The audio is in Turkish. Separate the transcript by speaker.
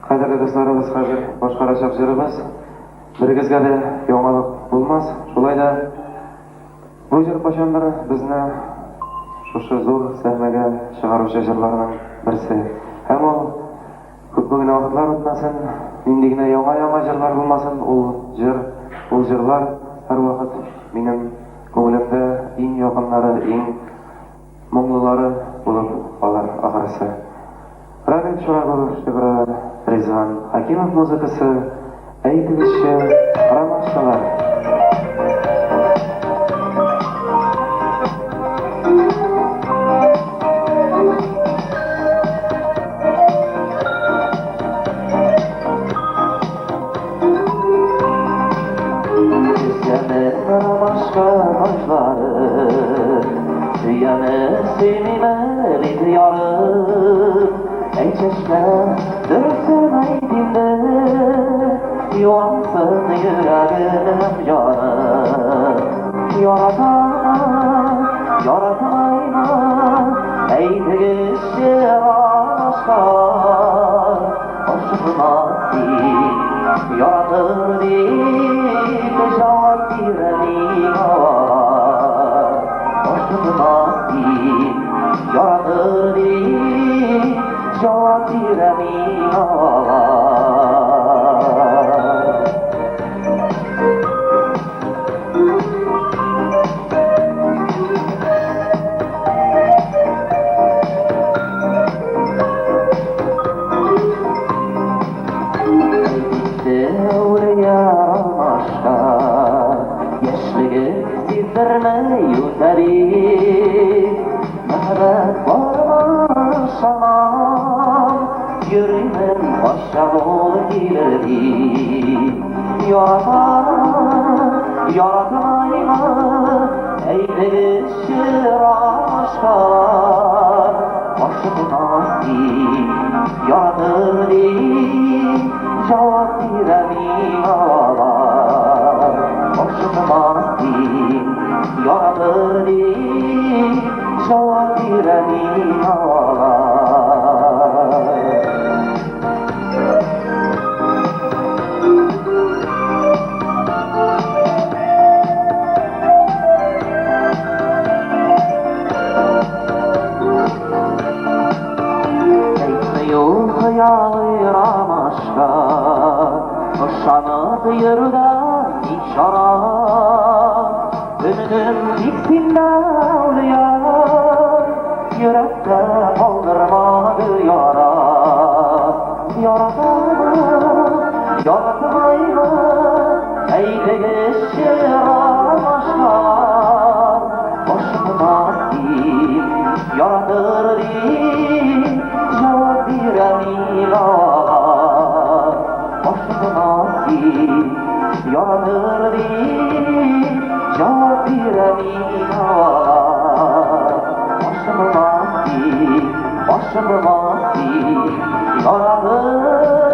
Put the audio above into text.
Speaker 1: Қайдарлы достарыбыз, қазір башқара шапшырыбыз. Бірігізге де яңалық болмас. Шулайда бұл жыр қашандар бізді шушы зор сәхнеге шығарушы жырларының бірсі. Һәм ол көпмегін вақытлар өтмәсін, ендігіне яңа жырлар болмасын. Ол жырлар әр вақыт менің көңілімде ең яқынлары, ең мұңлылары болып қалар ақырысы. Рамиль Чурагул шигыры, Ризван Хакимов музыкасы, Әйтегезче, ромашкалар.
Speaker 2: Süyeme sinime diyarım, Әйтегезче dörsün aydındı, yuvansın yüreğim canım. Yaratayma, Әйтегезче ромашkar, Aşkıması yaratır deyip cevap verelim ağlar. Aşkıması yaratır deyip cevap verelim ağlar. Yüreğim aşağı doğru gelirdi. Yaratayma, Әйтегезче ромашкалар, Aşkıması yaratır deyip cevap verelim ağlar. Aşkıması yaratır deyip cevap verelim ağlar. Uşanıp yürüden işaret, Ünüm dikinde oluyor, Yürekte kaldırmadı yara. Yaratayma, Әйтегезче ромашkar, Aşkıması yaratır deyip cevap verelim ağlar. Aşkıması yaratır deyip cevap verelim ağlar. Aşkıması yaratır